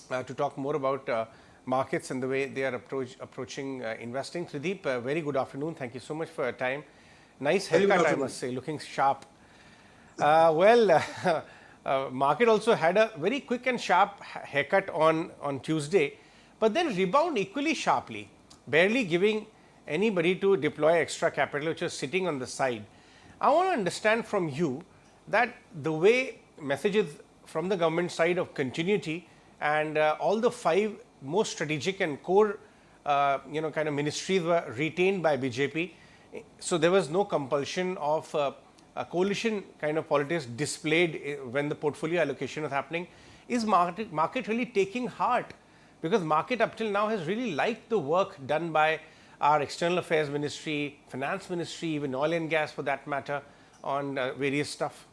to talk more about markets and the way they are approaching investing. Trideep, very good afternoon. Thank you so much for your time. Nice Very good haircut, I afternoon. must say, looking sharp. Market also had a very quick and sharp haircut on Tuesday, but then rebound equally sharply, barely giving anybody to deploy extra capital which was sitting on the side. I want to understand from you that the way messages from the government side of continuity and all the 5 most strategic and core kind of ministries were retained by BJP. So there was no compulsion of a coalition kind of politics displayed when the portfolio allocation was happening. Is market really taking heart? Because market up till now has really liked the work done by our external affairs ministry, finance ministry, even oil and gas for that matter, on various stuff.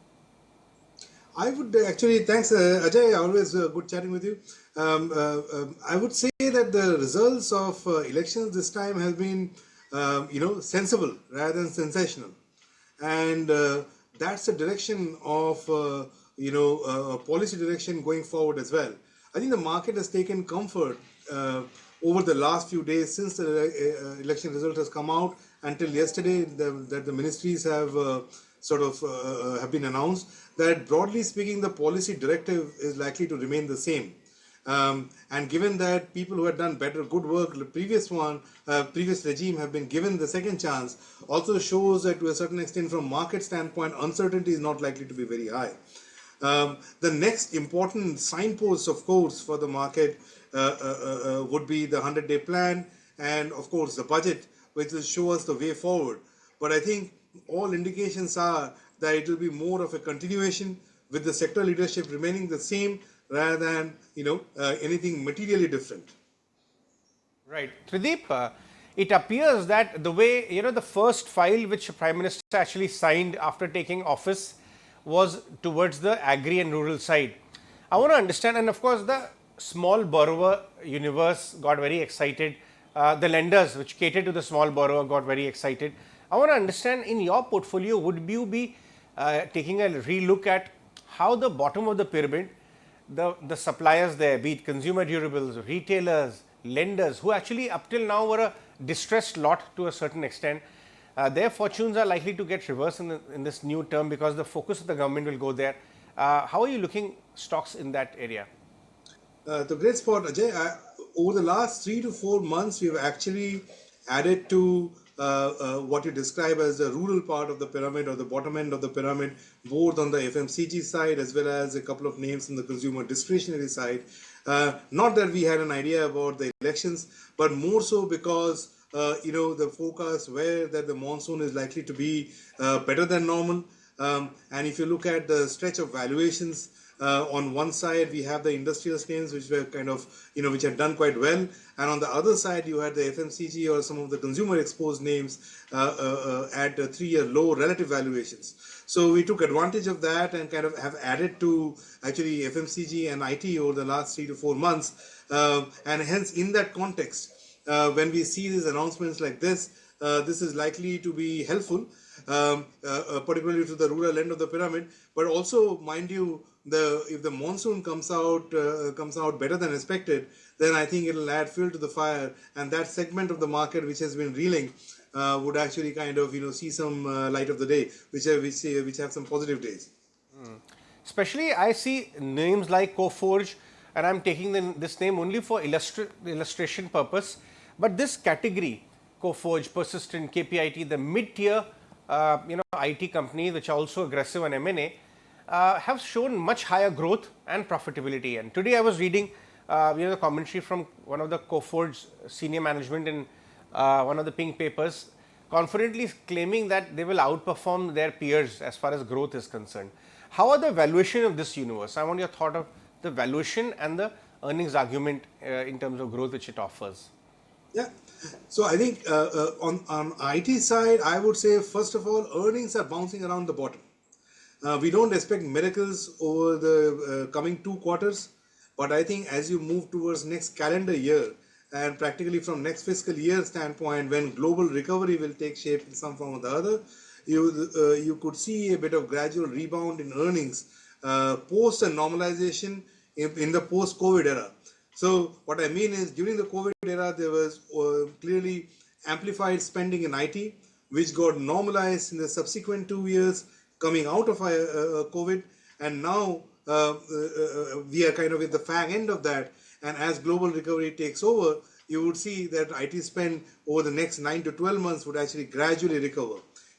I would actually, thanks Ajay, always good chatting with you. I would say that the results of elections this time have been, sensible rather than sensational. And that's the direction of, policy direction going forward as well. I think the market has taken comfort over the last few days since the election result has come out until yesterday that the ministries have have been announced, that broadly speaking the policy directive is likely to remain the same. And given that people who had done good work, the previous regime have been given the second chance, also shows that to a certain extent from market standpoint, uncertainty is not likely to be very high. The next important signpost, of course, for the market would be the 100-day plan and, of course, the budget, which will show us the way forward. But I think all indications are that it will be more of a continuation with the sector leadership remaining the same rather than anything materially different. Right. Trideep, it appears that the way, the first file which the Prime Minister actually signed after taking office was towards the agri and rural side. I want to understand, and of course the small borrower universe got very excited. The lenders which cater to the small borrower got very excited. I want to understand, in your portfolio, would you be taking a relook at how the bottom of the pyramid, the suppliers there, be it consumer durables, retailers, lenders, who actually up till now were a distressed lot to a certain extent, their fortunes are likely to get reversed in this new term because the focus of the government will go there. How are you looking stocks in that area? The great spot, Ajay. Over the last 3 to 4 months, we have actually added to what you describe as the rural part of the pyramid or the bottom end of the pyramid, both on the FMCG side as well as a couple of names on the consumer discretionary side. Not that we had an idea about the elections, but more so because the forecast were that the monsoon is likely to be better than normal. And if you look at the stretch of valuations, on one side we have the industrial names which were kind of which had done quite well, and on the other side you had the FMCG or some of the consumer exposed names at 3-year low relative valuations. So we took advantage of that and kind of have added to actually FMCG and IT over the last 3 to 4 months, and hence in that context, when we see these announcements like this is likely to be helpful, particularly to the rural end of the pyramid. But also, mind you, if the monsoon comes out better than expected, then I think it'll add fuel to the fire, and that segment of the market which has been reeling would actually kind of see some light of the day, which have some positive days. Especially, I see names like Coforge, and I'm taking this name only for illustration purpose. But this category, Coforge, Persistent, KPIT, the mid-tier, IT companies which are also aggressive on M&A, have shown much higher growth and profitability. And today I was reading, the commentary from one of the Coforge senior management in one of the pink papers, confidently claiming that they will outperform their peers as far as growth is concerned. How are the valuation of this universe? I want your thought of the valuation and the earnings argument in terms of growth which it offers. Yeah. So I think on IT side, I would say first of all, earnings are bouncing around the bottom. We don't expect miracles over the coming 2 quarters, but I think as you move towards next calendar year and practically from next fiscal year standpoint, when global recovery will take shape in some form or the other, you could see a bit of gradual rebound in earnings post a normalization in the post-COVID era. So what I mean is, during the COVID era, there was clearly amplified spending in IT, which got normalized in the subsequent 2 years coming out of COVID, and now we are kind of at the fag end of that. And as global recovery takes over, you would see that IT spend over the next 9 to 12 months would actually gradually recover.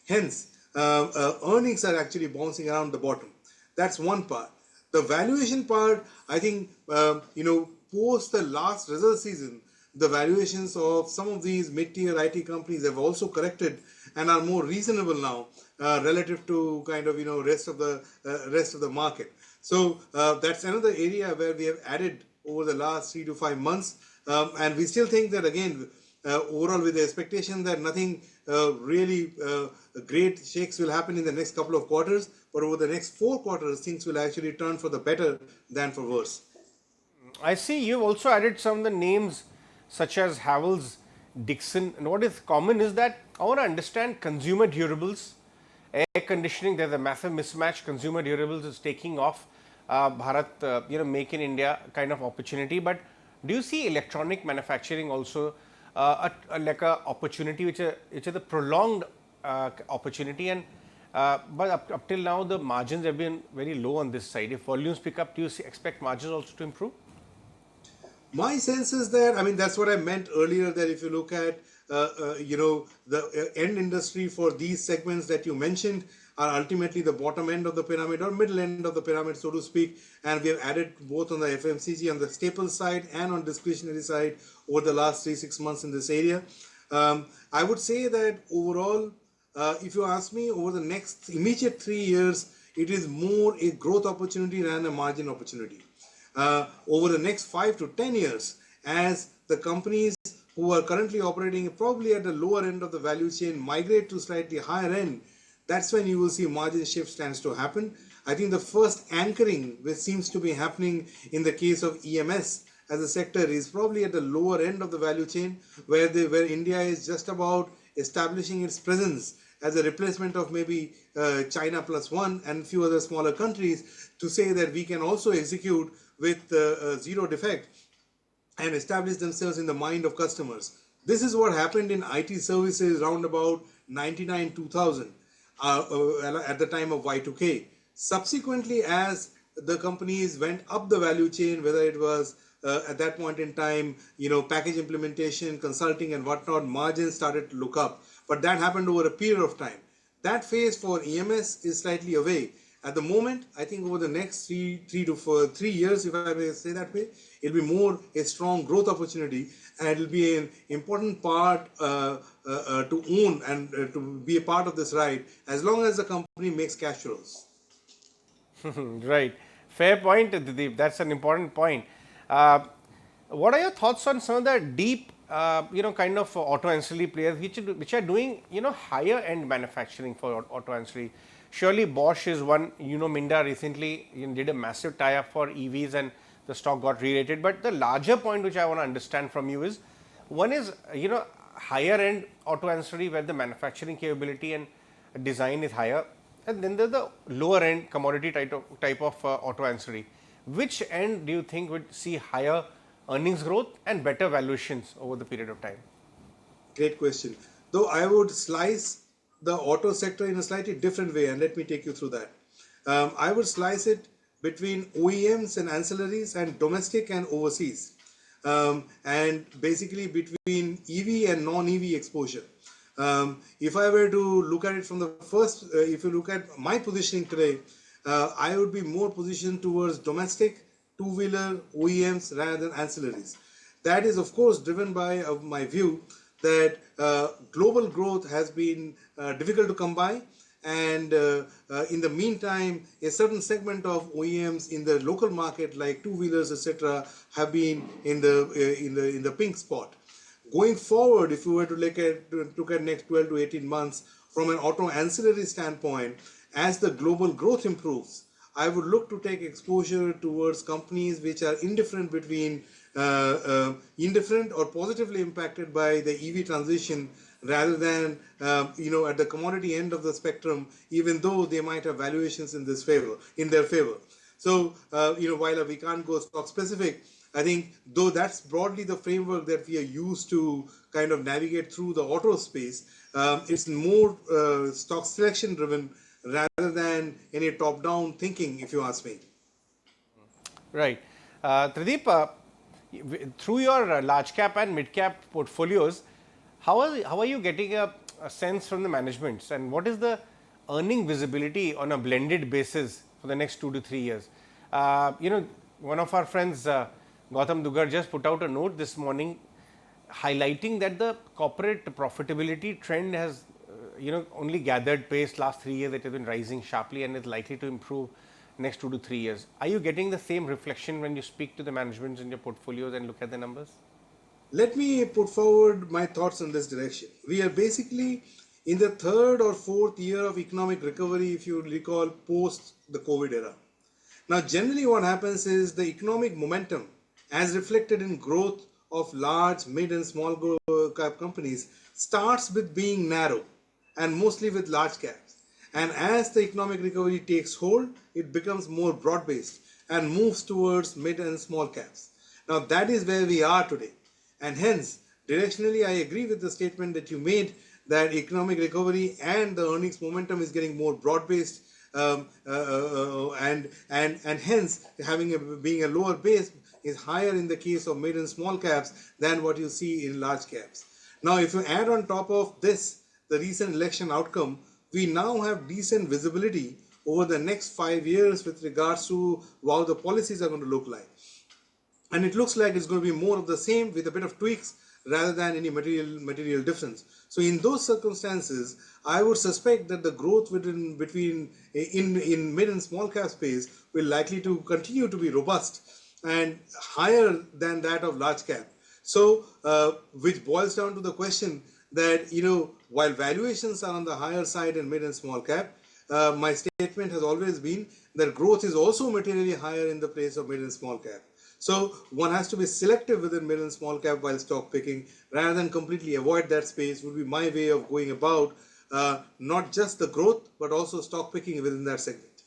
Hence, earnings are actually bouncing around the bottom. That's one part. The valuation part, I think, post the last result season, the valuations of some of these mid-tier IT companies have also corrected and are more reasonable now relative to kind of rest of the market. So that's another area where we have added over the last 3 to 5 months, and we still think that again. Overall, with the expectation that nothing really great shakes will happen in the next couple of quarters, but over the next 4 quarters, things will actually turn for the better than for worse. I see you've also added some of the names such as Havells, Dixon, and what is common is that I want to understand consumer durables, air conditioning. There's a massive mismatch. Consumer durables is taking off. Bharat, make in India kind of opportunity. But do you see electronic manufacturing also like a opportunity which is a prolonged opportunity? And but up till now the margins have been very low on this side. If volumes pick up, do you expect margins also to improve? My sense is that, I mean, that's what I meant earlier, that if you look at, the end industry for these segments that you mentioned are ultimately the bottom end of the pyramid or middle end of the pyramid, so to speak. And we have added both on the FMCG, on the staples side and on discretionary side over the last 3-6 months in this area. I would say that overall, if you ask me, over the next immediate 3 years, it is more a growth opportunity than a margin opportunity. Over the next 5 to 10 years, as the companies who are currently operating probably at the lower end of the value chain migrate to slightly higher end, that's when you will see margin shift stands to happen. I think the first anchoring which seems to be happening in the case of EMS as a sector is probably at the lower end of the value chain, where India is just about establishing its presence as a replacement of maybe China plus one and a few other smaller countries, to say that we can also execute with zero defect and establish themselves in the mind of customers. This is what happened in IT services around about 99 2000 at the time of Y2K. Subsequently, as the companies went up the value chain, whether it was at that point in time, package implementation, consulting and whatnot, margins started to look up. But that happened over a period of time. That phase for EMS is slightly away. At the moment, I think over the next 3 to 3 years, if I may say that way, it'll be more a strong growth opportunity, and it'll be an important part to own and to be a part of this ride, as long as the company makes cash flows. Right. Fair point, Trideep. That's an important point. What are your thoughts on some of the deep, kind of auto ancillary players which are doing, higher end manufacturing for auto ancillary? Surely Bosch is one. Minda recently did a massive tie-up for EVs and the stock got re-rated. But the larger point which I want to understand from you is, one is, higher end auto ancillary where the manufacturing capability and design is higher, and then there's the lower end commodity type of auto ancillary. Which end do you think would see higher earnings growth and better valuations over the period of time? Great question. Though I would slice the auto sector in a slightly different way, and let me take you through that. I would slice it between OEMs and ancillaries and domestic and overseas, and basically between EV and non-EV exposure. If I were to look at it from the first, if you look at my positioning today, I would be more positioned towards domestic, two-wheeler, OEMs rather than ancillaries. That is, of course, driven by my view that global growth has been difficult to come by, and in the meantime, a certain segment of OEMs in the local market, like two-wheelers, etc., have been in the pink spot. Going forward, if you were to look at next 12 to 18 months from an auto ancillary standpoint, as the global growth improves, I would look to take exposure towards companies which are indifferent or positively impacted by the EV transition, rather than at the commodity end of the spectrum, even though they might have valuations in their favor. So while we can't go stock specific, I think though that's broadly the framework that we are used to kind of navigate through the auto space, it's more stock selection driven rather than any top-down thinking, if you ask me. Right. Trideep, through your large cap and mid cap portfolios, how are you getting a sense from the managements, and what is the earning visibility on a blended basis for the next 2 to 3 years? One of our friends, Gautam Dugar, just put out a note this morning highlighting that the corporate profitability trend has only gathered pace last 3 years. It has been rising sharply and is likely to improve next 2 to 3 years. Are you getting the same reflection when you speak to the managements in your portfolios and look at the numbers? Let me put forward my thoughts in this direction. We are basically in the third or fourth year of economic recovery, if you recall, post the COVID era. Now, generally what happens is the economic momentum, as reflected in growth of large, mid and small cap companies, starts with being narrow and mostly with large caps. And as the economic recovery takes hold, it becomes more broad-based and moves towards mid and small caps. Now, that is where we are today. And hence, directionally, I agree with the statement that you made that economic recovery and the earnings momentum is getting more broad-based, and hence being a lower base is higher in the case of mid and small caps than what you see in large caps. Now, if you add on top of this the recent election outcome, we now have decent visibility over the next 5 years with regards to how the policies are going to look like. And it looks like it's going to be more of the same with a bit of tweaks rather than any material difference. So in those circumstances, I would suspect that the growth in mid and small cap space will likely to continue to be robust and higher than that of large cap. So which boils down to the question that, while valuations are on the higher side in mid and small cap, my statement has always been that growth is also materially higher in the place of mid and small cap. So one has to be selective within mid and small cap while stock picking rather than completely avoid that space would be my way of going about not just the growth but also stock picking within that segment.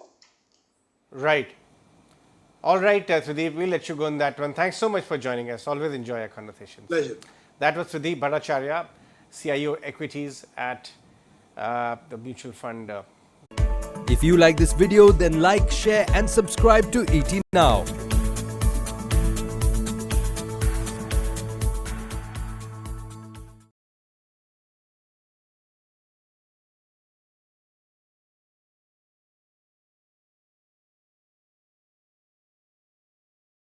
Right. All right, Trideep, we'll let you go on that one. Thanks so much for joining us. Always enjoy our conversations. Pleasure. That was Trideep Bhattacharya, CIO-Equities at the mutual fund. If you like this video, then like, share and subscribe to ET Now.